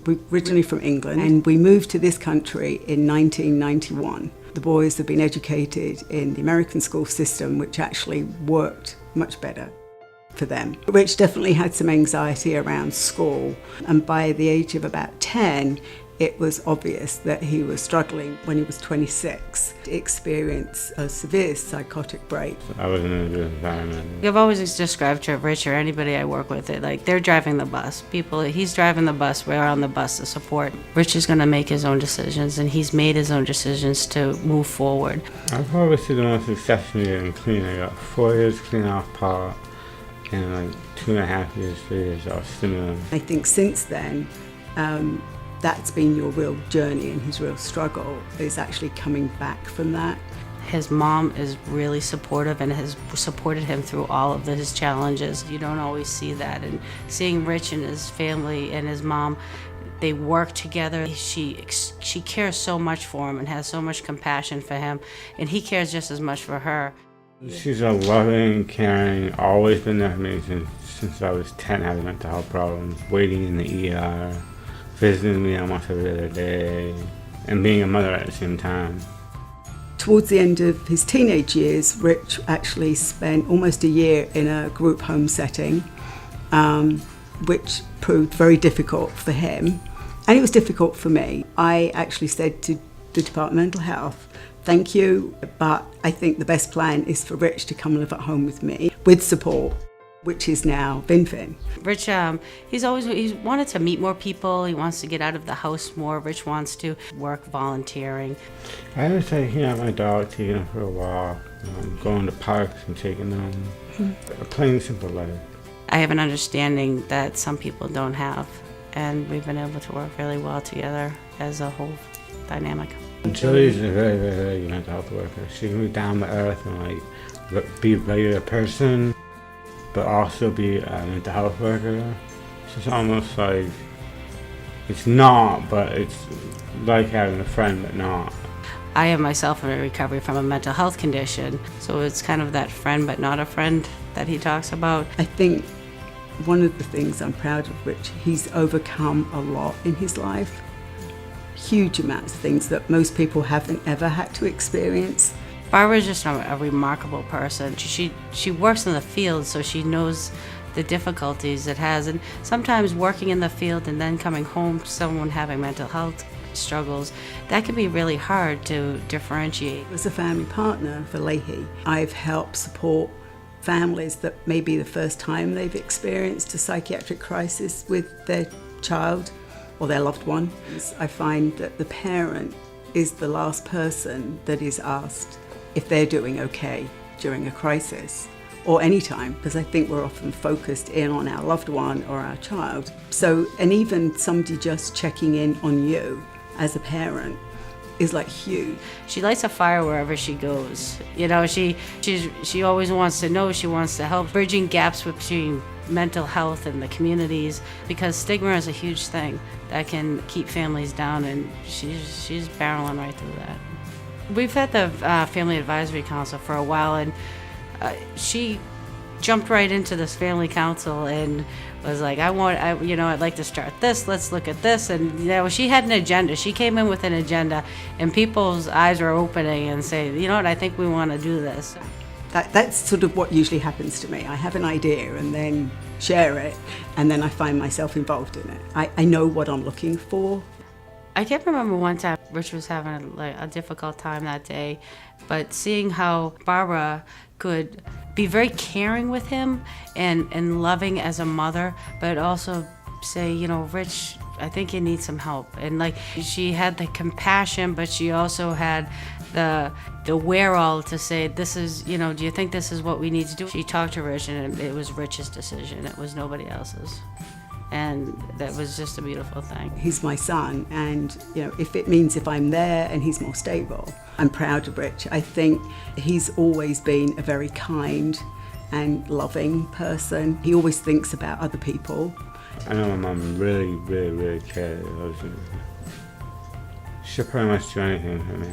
We're originally from England and we moved to this country in 1991. The boys have been educated in the American school system, which actually worked much better for them. Rich definitely had some anxiety around school, and by the age of about 10, it was obvious that he was struggling. When he was 26, he experienced a severe psychotic break. I was in a good environment. I've always described to Rich or anybody I work with it like they're driving the bus. He's driving the bus, we're on the bus to support. Rich is going to make his own decisions, and he's made his own decisions to move forward. I've always been the most successful in clean. I got 4 years clean off pot and like 2.5 years, 3 years off stimulant. I think since then, that's been your real journey, and his real struggle is actually coming back from that. His mom is really supportive and has supported him through all of his challenges. You don't always see that, and seeing Rich and his family and his mom, they work together. She cares so much for him and has so much compassion for him, and he cares just as much for her. She's a loving, caring, always been there for me since I was 10, having mental health problems, waiting in the ER, visiting me almost every other day, and being a mother at the same time. Towards the end of his teenage years, Rich actually spent almost a year in a group home setting, which proved very difficult for him, and it was difficult for me. I actually said to the Department of Mental Health, thank you, but I think the best plan is for Rich to come live at home with me with support, which is now Vinfen. Rich, he's wanted to meet more people. He wants to get out of the house more. Rich wants to work volunteering. I was taking out my dog, taking them for a walk, going to parks and taking them, a plain simple life. I have an understanding that some people don't have, and we've been able to work really well together as a whole dynamic. Jodi's a very, very, very good mental health worker. She can be down to earth and like be a regular person, but also be a mental health worker. It's almost like, it's not, but it's like having a friend, but not. I am myself in recovery from a mental health condition, so it's kind of that friend but not a friend that he talks about. I think one of the things I'm proud of Rich, he's overcome a lot in his life. Huge amounts of things that most people haven't ever had to experience. Barbara's just a remarkable person. She works in the field, so she knows the difficulties it has. And sometimes working in the field and then coming home, someone having mental health struggles, that can be really hard to differentiate. As a family partner for Leahy, I've helped support families that may be the first time they've experienced a psychiatric crisis with their child or their loved one. I find that the parent is the last person that is asked if they're doing okay during a crisis or any time, because I think we're often focused in on our loved one or our child. So, and even somebody just checking in on you as a parent is like huge. She lights a fire wherever she goes. You know, she always wants to know, she wants to help, bridging gaps between mental health and the communities, because stigma is a huge thing that can keep families down, and she's barreling right through that. We've had the Family Advisory Council for a while, and she jumped right into this family council and was like, I'd like to start this, let's look at this. And she had an agenda. She came in with an agenda, and people's eyes are opening and say, you know what, I think we want to do this. That's sort of what usually happens to me. I have an idea and then share it, and then I find myself involved in it. I know what I'm looking for. I can't remember one time Rich was having a difficult time that day, but seeing how Barbara could be very caring with him and loving as a mother, but also say, Rich, I think you need some help. And she had the compassion, but she also had the wherewithal to say, this is, do you think this is what we need to do? She talked to Rich, and it was Rich's decision. It was nobody else's. And that was just a beautiful thing. He's my son, and if I'm there and he's more stable, I'm proud of Rich. I think he's always been a very kind and loving person. He always thinks about other people. I know my mom really, really, really cared. She'll pretty much do anything for me.